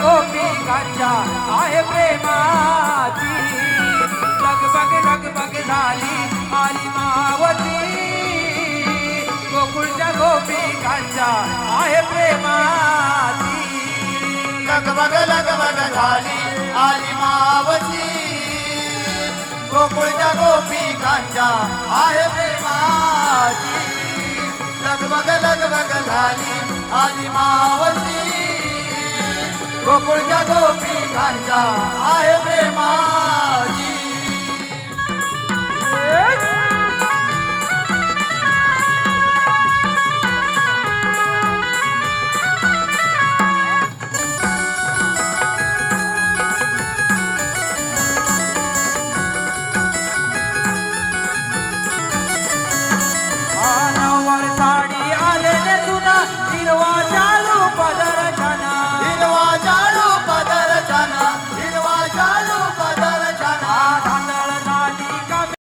गोपिकांच्या आहे प्रेमाची लगबग लगबग झाली आली मावती गोकुळच्या गोपिकांच्या आहे प्रेमाची लगबग लगबग झाली आली मावती गोकुळच्या गोपिकांच्या आहे प्रेमाची लगबग लगबग झाली आली मावती गोकुळच्या गोपिकांच्या आहे प्रेमाची